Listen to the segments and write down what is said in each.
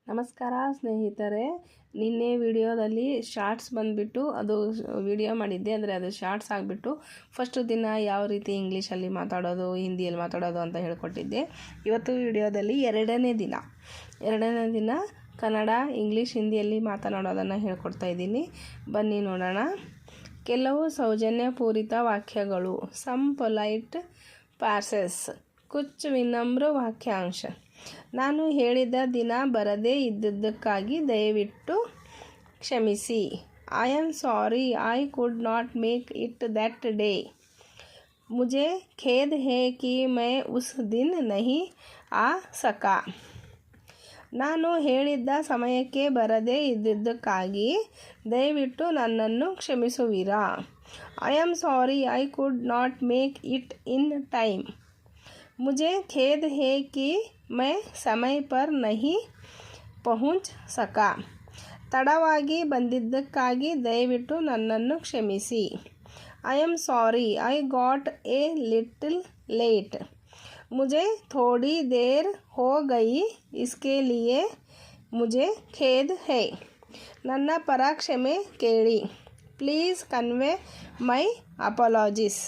ನಮಸ್ಕಾರ ಸ್ನೇಹಿತರೆ, ನಿನ್ನೆ ವಿಡಿಯೋದಲ್ಲಿ ಶಾರ್ಟ್ಸ್ ಬಂದುಬಿಟ್ಟು ಅದು ವಿಡಿಯೋ ಮಾಡಿದ್ದೆ. ಅಂದರೆ ಅದು ಶಾರ್ಟ್ಸ್ ಆಗಿಬಿಟ್ಟು ಫಸ್ಟ್ ದಿನ ಯಾವ ರೀತಿ ಇಂಗ್ಲೀಷಲ್ಲಿ ಮಾತಾಡೋದು, ಹಿಂದಿಯಲ್ಲಿ ಮಾತಾಡೋದು ಅಂತ ಹೇಳ್ಕೊಟ್ಟಿದ್ದೆ. ಇವತ್ತು ವಿಡಿಯೋದಲ್ಲಿ ಎರಡನೇ ದಿನ ಕನ್ನಡ, ಇಂಗ್ಲೀಷ್, ಹಿಂದಿಯಲ್ಲಿ ಮಾತನಾಡೋದನ್ನು ಹೇಳ್ಕೊಡ್ತಾ ಇದ್ದೀನಿ. ಬನ್ನಿ ನೋಡೋಣ. ಕೆಲವು ಸೌಜನ್ಯಪೂರಿತ ವಾಕ್ಯಗಳು, ಸಮ್ ಪೊಲೈಟ್ ಪಾರ್ಸೆಸ್, ಕುಚ್ ವಿನಮ್ರ ವಾಕ್ಯಾಂಶ. ನಾನು ಹೇಳಿದ ದಿನ ಬರದೇ ಇದ್ದದ್ದಕ್ಕಾಗಿ ದಯವಿಟ್ಟು ಕ್ಷಮಿಸಿ. I am sorry I could not make it that day. मुझे खेद है कि मैं उस दिन नहीं आ सका. ನಾನು ಹೇಳಿದ್ದ ಸಮಯಕ್ಕೆ ಬರದೇ ಇದ್ದದ್ದಕ್ಕಾಗಿ ದಯವಿಟ್ಟು ನನ್ನನ್ನು ಕ್ಷಮಿಸುವಿರಾ. I am sorry I could not make it in time. मुझे खेद है कि मैं समय पर नहीं पहुंच सका. ತಡವಾಗಿ ಬಂದಿದ್ದಕ್ಕಾಗಿ ದಯವಿಟ್ಟು ನನ್ನನ್ನು ಕ್ಷಮಿಸಿ. I am sorry I got a little late. मुझे थोड़ी देर हो गई इसके लिए मुझे खेद है. ನನ್ನ ಪರ ಕ್ಷಮೆ ಕೇಳಿ. Please convey my apologies.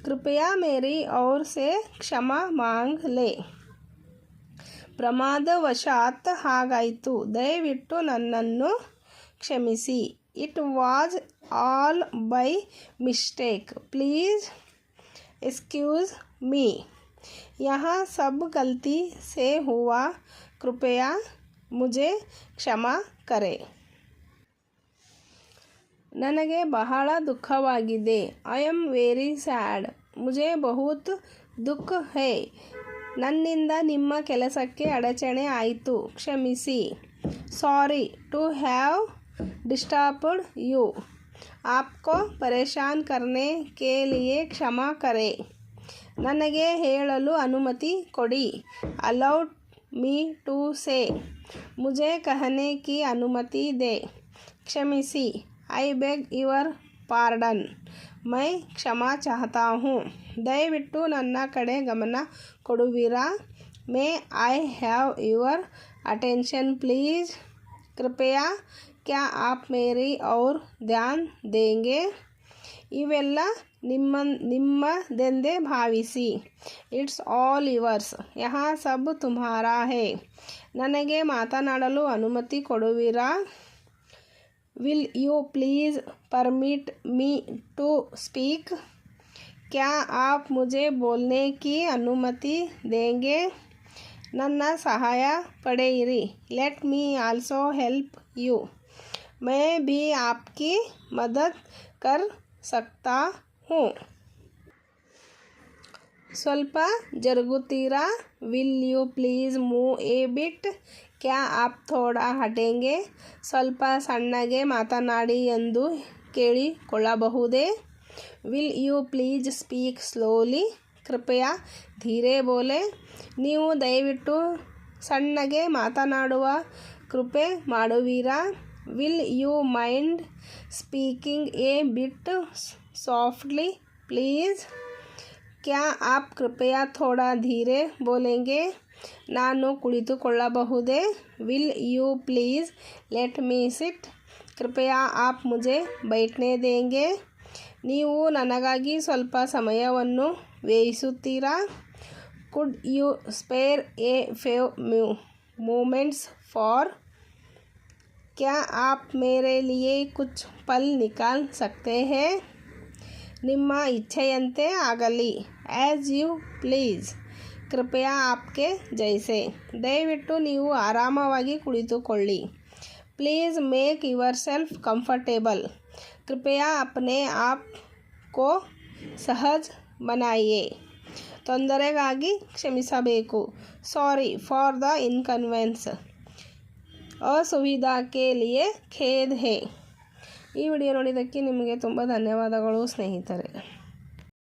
कृपया मेरी ओर से क्षमा मांग ले. ಪ್ರಮಾದವಶಾತ್ ಹಾಗಾಯಿತು, ದಯವಿಟ್ಟು ನನ್ನನ್ನು ಕ್ಷಮಿಸಿ. It was all by mistake, please excuse me. यहाँ सब गलती से हुआ, कृपया मुझे क्षमा करें. ನನಗೆ ಬಹಳ ದುಃಖವಾಗಿದೆ. I am very sad. ಮುझे बहुत दुख है. ನನ್ನಿಂದ ನಿಮ್ಮ ಕೆಲಸಕ್ಕೆ ಅಡಚಣೆ ಆಯಿತು, ಕ್ಷಮಿಸಿ. Sorry to have disturbed you. आपको परेशान करने के लिए क्षमा करें. ನನಗೆ ಹೇಳಲು ಅನುಮತಿ ಕೊಡಿ. अलाउ मी टू से. मुझे कहने की अनुमति दे. ಕ್ಷಮಿಸಿ. I beg your pardon. मैं क्षमा चाहता हूँ. ದಯವಿಟ್ಟು ನನ್ನ ಕಡೆ ಗಮನ ಕೊಡುವಿರಾ. May I have your attention please. कृपया क्या आप मेरी और ध्यान देंगे. ಇವೆಲ್ಲ ನಿಮ್ಮದೆಂದೇ ಭಾವಿಸಿ. It's all yours. यहाँ सब तुम्हारा है. ನನಗೆ ಮಾತನಾಡಲು ಅನುಮತಿ ಕೊಡುವಿರಾ. Will you please permit me to speak. क्या आप मुझे बोलने की अनुमति देंगे. ನನ್ನ ಸಹಾಯ ಪಡೆಯಿರಿ. Let me also help you. मैं भी आपकी मदद कर सकता हूँ. ಸ್ವಲ್ಪ ಜರುಗುತ್ತೀರಾ. Will you please move a bit. ಕ್ಯಾ ಆಪ್ ಥೋಡಾ ಹಟೆಂಗೆ. ಸ್ವಲ್ಪ ಸಣ್ಣಗೆ ಮಾತನಾಡಿ ಎಂದು ಕೇಳಿಕೊಳ್ಳಬಹುದೇ. Will you please speak slowly. ಕೃಪಯಾ ಧೀರೆ ಬೋಲೆ. ನೀವು ದಯವಿಟ್ಟು ಸಣ್ಣಗೆ ಮಾತನಾಡುವ ಕೃಪೆ ಮಾಡುವಿರಾ. Will you mind speaking a bit softly please. क्या आप कृपया थोड़ा धीरे बोलेंगे. ನಾನು ಕುಳಿತುಕೊಳ್ಳಬಹುದೇ. Will you please let me sit. कृपया आप मुझे बैठने देंगे. ನೀವು ನನಗಾಗಿ ಸ್ವಲ್ಪ ಸಮಯವನ್ನು ವ್ಯಯಿಸುತ್ತೀರಾ. Could you spare a few moments for. क्या आप मेरे लिए कुछ पल निकाल सकते हैं. ನಿಮ್ಮ ಇಚ್ಛೆಯಂತೆ ಆಗಲಿ. As you please. ಕೃಪಯಾ ಆಪ್ಕೆ ಜೈಸೆ. ದಯವಿಟ್ಟು ನೀವು ಆರಾಮವಾಗಿ ಕುಳಿತುಕೊಳ್ಳಿ. Please make yourself comfortable. ಕೃಪಯಾ ಅಪ್ನೆ ಆಪ್ ಕೋ ಸಹಜ್ ಬನಾಯಿಯೆ. ತೊಂದರೆಗಾಗಿ ಕ್ಷಮಿಸಬೇಕು. Sorry for the inconvenience. ಅಸುವಿಧಾ ಕೆ ಲಿಯೆ ಖೇದ್ ಹೇ. ಈ ವಿಡಿಯೋ ನೋಡಿದ್ದಕ್ಕೆ ನಿಮಗೆ ತುಂಬ ಧನ್ಯವಾದಗಳು ಸ್ನೇಹಿತರೆ.